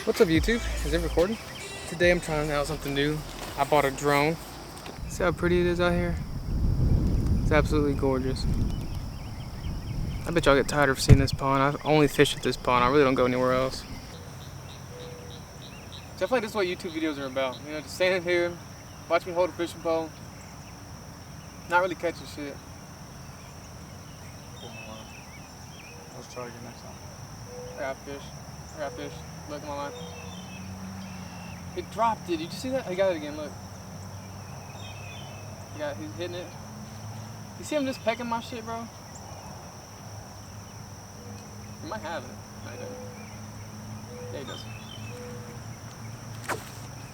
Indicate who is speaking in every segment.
Speaker 1: What's up, YouTube? Is it recording? Today I'm trying out something new. I bought a drone. See how pretty it is out here? It's absolutely gorgeous. I bet y'all get tired of seeing this pond. I only fish at this pond. I really don't go anywhere else. So I feel like this is what YouTube videos are about. You know, just standing here, watch me hold a fishing pole, not really catching shit.
Speaker 2: Let's try again next time.
Speaker 1: I got fish. Look at my line. It dropped it. Did you see that? He got it again. Look. He's hitting it. You see him just pecking my shit, bro? He might have it. No, he doesn't. Yeah, he does.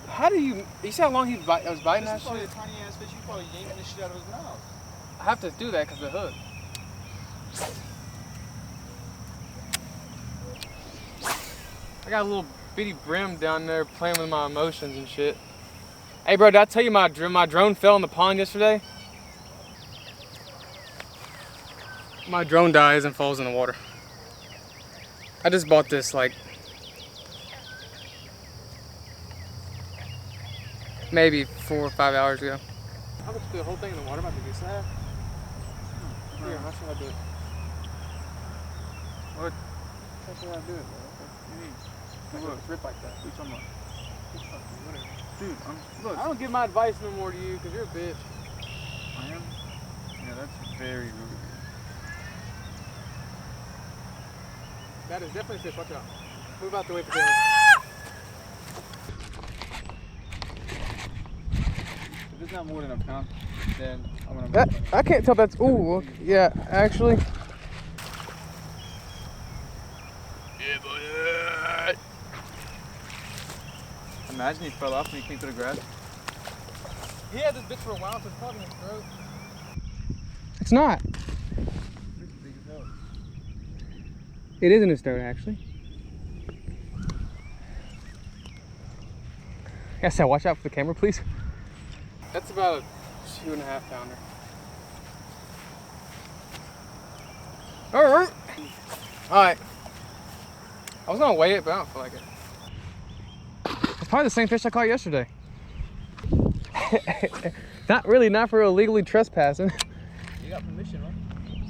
Speaker 1: How do you see how long he was biting that shit?
Speaker 2: This is probably a tiny ass fish. You probably yanking the shit out of his mouth.
Speaker 1: I have to do that because of the hook. I got a little bitty brim down there playing with my emotions and shit. Hey, bro, did I tell you my drone fell in the pond yesterday? My drone dies and falls in the water. I just bought this like maybe 4 or 5 hours ago. I'm gonna put the whole thing in the water. I'm about to get sad. Here, how should I do it? What? How should I do it, bro? Look, rip like that. What are you talking about? Whatever. Dude, look. I don't give my advice no more to you because you're a bitch.
Speaker 2: I am? Yeah, that's very rude.
Speaker 1: That is definitely a fish. Watch out. Move out the way for camera.
Speaker 2: If it's not more than a pound, then I'm gonna.
Speaker 1: I can't tell if that's. Ooh, yeah, actually.
Speaker 2: Yeah, boy. Imagine he fell off and he came through the grass.
Speaker 1: He had this bitch for a while, so it's probably in his throat. It's not. It is in his throat, actually. I said, watch out for the camera, please. That's about a 2.5 pounder. All right. I was gonna weigh it, but I don't feel like it. It's probably the same fish I caught yesterday. Not for illegally trespassing.
Speaker 2: You got permission, right?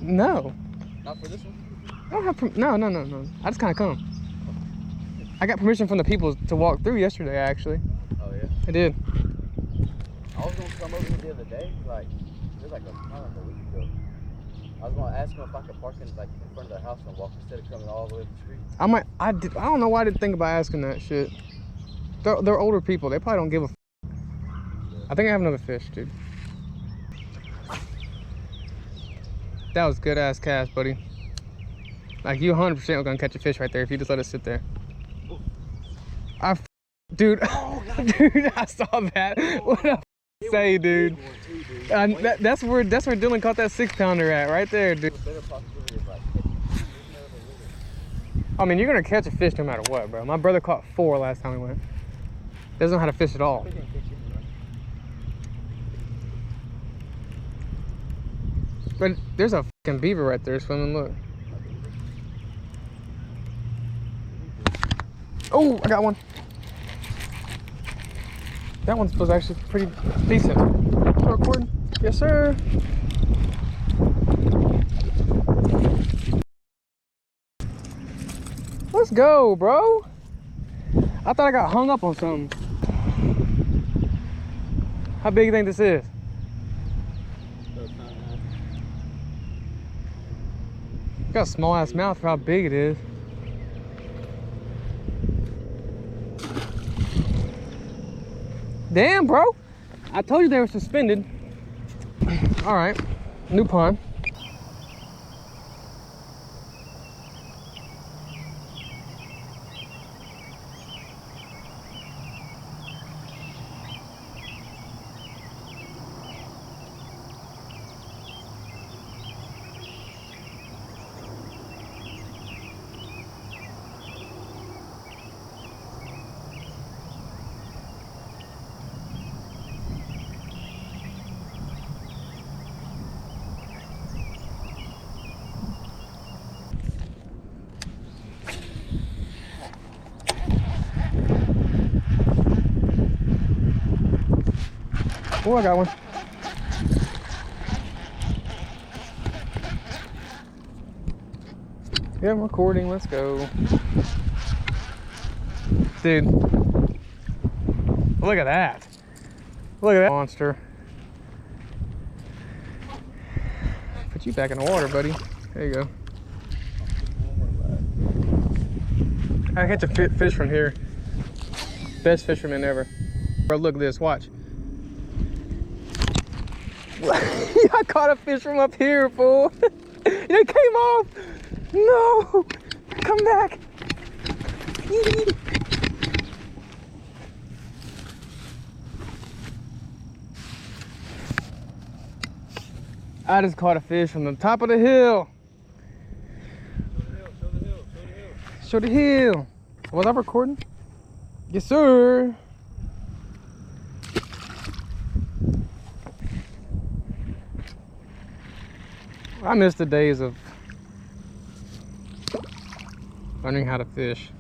Speaker 1: No.
Speaker 2: Not for this one?
Speaker 1: I don't have no. I just kind of come. I got permission from the people to walk through yesterday, actually.
Speaker 2: Oh, yeah?
Speaker 1: I did.
Speaker 2: I was going to come over here the other day, like, it was like a week ago. I was going to ask him if I could park in front of the house and walk instead of coming all the way to the street.
Speaker 1: I don't know why I didn't think about asking that shit. They're older people. They probably don't give a f. I think I have another fish, dude. That was good ass cast, buddy. Like, you 100% were gonna catch a fish right there if you just let it sit there. Dude, dude, I saw that. What I say, dude? That's where Dylan caught that 6-pounder at, right there, dude. I mean, you're gonna catch a fish no matter what, bro. My brother caught 4 last time we went. Doesn't know how to fish at all. But there's a fucking beaver right there swimming, look. Oh, I got one. That one was actually pretty decent. Recording? Yes, sir. Let's go, bro. I thought I got hung up on something. How big do you think this is? Got a small ass mouth for how big it is. Damn, bro. I told you they were suspended. All right, new pond. Oh, I got one. Yeah, I'm recording. Let's go. Dude. Look at that. Look at that monster. Put you back in the water, buddy. There you go. I catch a fish from here. Best fisherman ever. Bro, look at this. Watch. I caught a fish from up here, fool. It came off. No. Come back. I just caught a fish from the top of the hill. Show the hill. Was I recording? Yes, sir. I miss the days of learning how to fish.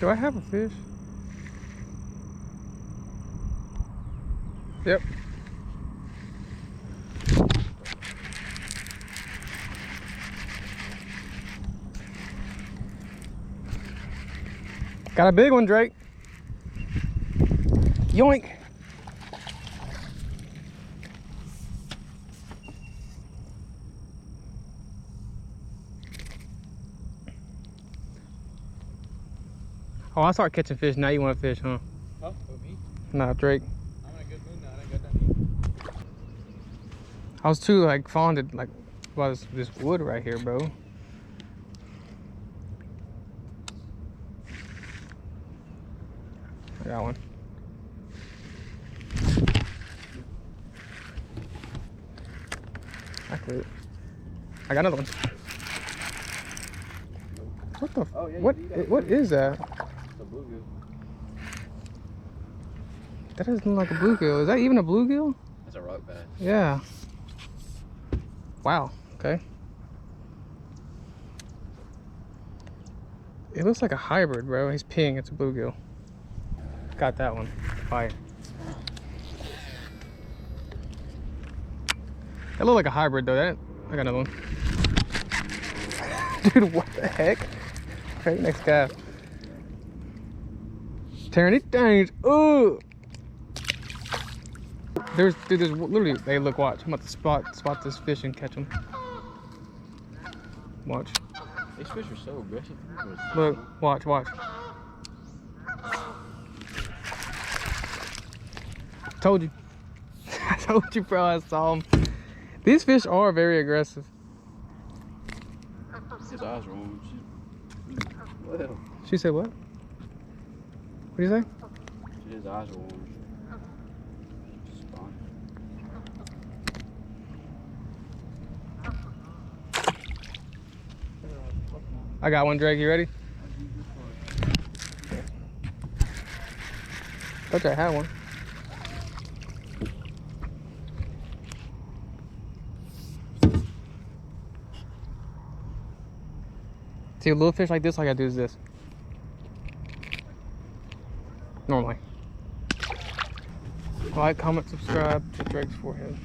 Speaker 1: Do I have a fish? Yep. Got a big one, Drake. Yoink. Oh, I start catching fish. Now you want to fish, huh?
Speaker 2: Huh? With me?
Speaker 1: Nah, Drake.
Speaker 2: I'm in a good mood now. I ain't got nothing.
Speaker 1: I was too like fonded like by this wood right here, bro. I got one. I quit. I got another one. What the?
Speaker 2: Oh, yeah,
Speaker 1: What is that?
Speaker 2: It's a bluegill.
Speaker 1: That doesn't look like a bluegill. Is that even a bluegill?
Speaker 2: That's a rock bass.
Speaker 1: Yeah. Wow. Okay. It looks like a hybrid, bro. He's peeing. It's a bluegill. Got that one. Fire. That looked like a hybrid though. I got another one. Dude, what the heck? Okay, next guy. Tearing it down. Ooh. There's literally. Hey, look, watch. I'm about to spot this fish and catch him. Watch.
Speaker 2: These fish are so aggressive.
Speaker 1: Look, watch. Told you. I told you, bro. I saw him. These fish are very aggressive.
Speaker 2: His eyes are orange. Well,
Speaker 1: She said what? What do you say?
Speaker 2: his eyes are orange. It's fine.
Speaker 1: I got one, Drake. You ready? Thought I had one. See, a little fish like this, all I gotta do is this. Normally. Like, comment, subscribe to Drake's forehead.